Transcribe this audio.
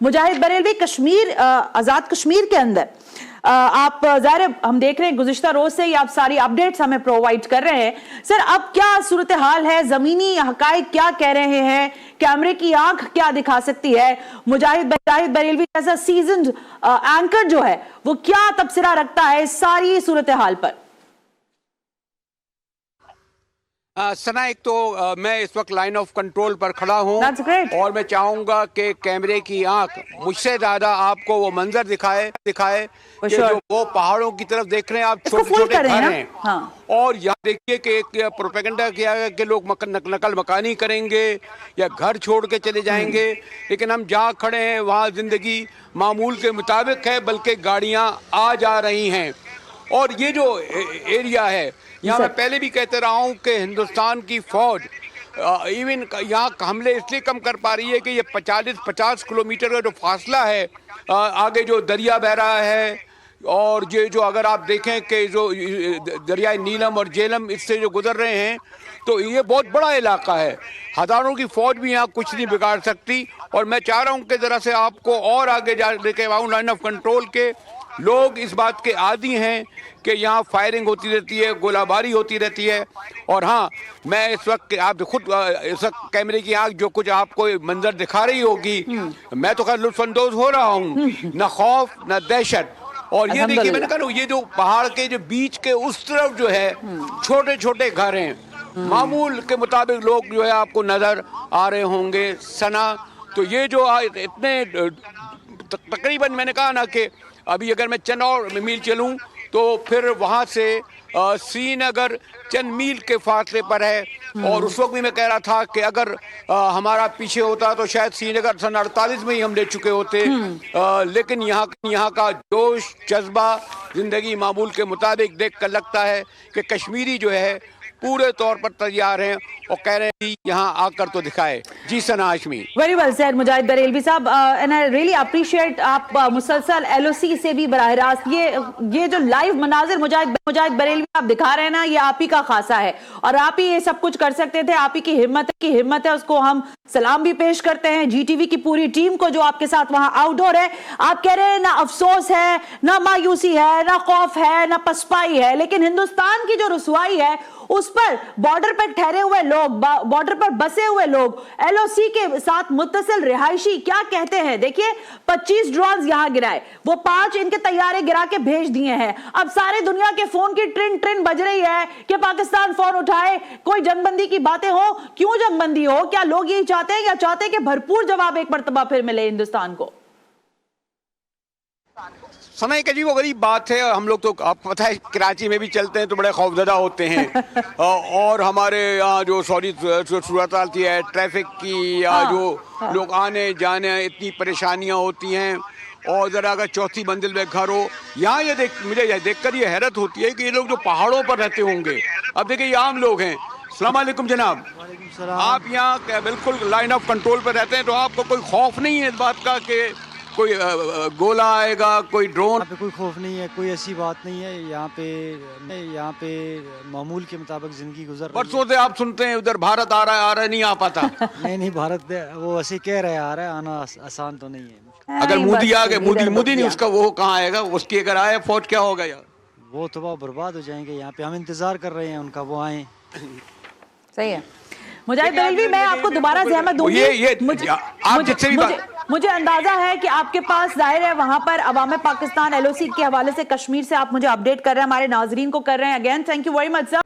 मुजाहिद बरेलवी, कश्मीर आजाद कश्मीर के अंदर आप ज़ाहिर हम देख रहे हैं गुज़िश्ता रोज से ही आप सारी अपडेट्स हमें प्रोवाइड कर रहे हैं। सर अब क्या सूरत हाल है, जमीनी हकायक क्या कह रहे हैं, कैमरे की आंख क्या दिखा सकती है? मुजाहिद बरेलवी जैसा सीजन्ड एंकर जो है वो क्या तबसरा रखता है सारी सूरत हाल पर? सना, एक तो मैं इस वक्त लाइन ऑफ कंट्रोल पर खड़ा हूँ और मैं चाहूंगा कि कैमरे की आंख मुझसे ज्यादा आपको वो मंजर दिखाए कि जो वो पहाड़ों की तरफ देख रहे हैं आप, छोटे छोटे घर हैं। हाँ। और यहाँ देखिए कि एक प्रोपेगेंडा किया है कि लोग नकल मकानी करेंगे या घर छोड़ के चले जाएंगे, लेकिन हम जहाँ खड़े हैं वहाँ जिंदगी मामूल के मुताबिक है, बल्कि गाड़ियाँ आ जा रही हैं। और ये जो एरिया है यहाँ मैं पहले भी कहते रहा हूँ कि हिंदुस्तान की फौज इवन यहाँ हमले इसलिए कम कर पा रही है कि ये 50 किलोमीटर का जो फासला है, आगे जो दरिया बह रहा है, और ये जो अगर आप देखें कि जो दरियाए नीलम और झेलम इससे जो गुजर रहे हैं, तो ये बहुत बड़ा इलाका है। हज़ारों की फौज भी यहाँ कुछ नहीं बिगाड़ सकती। और मैं चाह रहा हूँ कि ज़रा से आपको और आगे जा लेके आऊँ लाइन ऑफ कंट्रोल के। लोग इस बात के आदी हैं कि यहाँ फायरिंग होती रहती है, गोलाबारी होती रहती है। और हाँ, मैं इस वक्त आप खुद इस वक्त कैमरे की आंख जो कुछ आपको मंजर दिखा रही होगी, मैं तो खैर लुत्फानंदोज हो रहा हूँ, न खौफ न दहशत। और ये देखिए, मैंने कहा ये जो पहाड़ के जो बीच के उस तरफ जो है छोटे छोटे घर हैं, मामूल के मुताबिक लोग जो है आपको नजर आ रहे होंगे। सना, तो ये जो इतने तकरीबन मैंने कहा ना कि अभी अगर मैं चंद और मील चलूं तो फिर वहाँ से श्रीनगर चंद मील के फासले पर है। और उस वक्त भी मैं कह रहा था कि अगर हमारा पीछे होता तो शायद श्रीनगर सन 48 में ही हम ले चुके होते। लेकिन यहाँ का जोश जज्बा जिंदगी मामूल के मुताबिक देख कर लगता है कि कश्मीरी जो है पूरे तौर पर तैयार हैं और कह रहे हैं यहाँ आकर तो दिखाए। जी सना हाशमी। वेरी वेल सेड मुजाहिद बरेलवी साहब, एंड आई रियली अप्रिशिएट आप मुसलसल एलओसी से भी बराह रास्त ये जो लाइव मनाजिर मुजाहिद बरेलवी आप दिखा रहे हैं ना, ये आप ही का खासा है और आप ही ये सब कुछ कर सकते थे। आप ही की हिम्मत है, उसको हम सलाम भी पेश करते हैं। जीटीवी की पूरी टीम को जो आपके साथ वहां आउटडोर है। आप कह रहे हैं ना अफसोस है, ना मायूसी है, ना खौफ है, ना पसपाई है, लेकिन हिंदुस्तान की जो रुसवाई है उस पर बॉर्डर पर ठहरे हुए लोग, बॉर्डर पर बसे हुए लोग, एलओसी के साथ मुत्तसिल रिहायशी क्या कहते हैं। देखिए 25 ड्रोन्स यहां गिराए, वो 5 इनके तैयारे गिरा के भेज दिए हैं। अब सारे दुनिया के फोन की ट्रिन बज रही है कि पाकिस्तान फोन उठाए, कोई जंगबंदी की बातें हो। क्यों जंगबंदी हो? क्या लोग यही चाहते हैं या चाहते हैं कि भरपूर जवाब एक मर्तबा फिर मिले हिंदुस्तान को? समय एक अजीब गरीब बात है। हम लोग तो आप पता है कराची में भी चलते हैं तो बड़े खौफजदा होते हैं। और हमारे यहाँ जो सूरत हाल थी है ट्रैफिक की, या जो लोग आने जाने इतनी परेशानियाँ होती हैं। और ज़रा अगर चौथी मंजिल में घर हो, यहाँ मुझे यह देखकर ये हैरत होती है कि ये लोग जो पहाड़ों पर रहते होंगे, अब देखिए ये आम लोग हैं। अस्सलाम वालेकुम जनाब, आप यहाँ बिल्कुल लाइन ऑफ कंट्रोल पर रहते हैं, तो आपको कोई खौफ नहीं है इस बात का कि कोई गोला आएगा, कोई ड्रोन? यहाँ पे कोई खौफ नहीं है, कोई ऐसी बात नहीं है। यहाँ पे मामूल के मुताबिक जिंदगी गुजर रही है। परसों से आप सुनते हैं उधर भारत आ रहा है नहीं आ पाता। नहीं भारत वो ऐसे कह रहे आ रहा है, आना आसान तो नहीं है। अगर मोदी आ गए, मोदी नहीं, उसका वो कहाँ आएगा? उसकी अगर आए फौज क्या होगा यार? वो तो बर्बाद हो जाएंगे। यहाँ पे हम इंतजार कर रहे हैं उनका, वो आए। सही है मुजाहिद बरेलवी, मैं आपको दोबारा ज़हमत दूंगी। मुझे अंदाजा है कि आपके पास जाहिर है वहां पर अवाम पाकिस्तान एलओसी के हवाले से कश्मीर से आप मुझे अपडेट कर रहे हैं, हमारे नाजरीन को कर रहे हैं। Again thank you very much sir.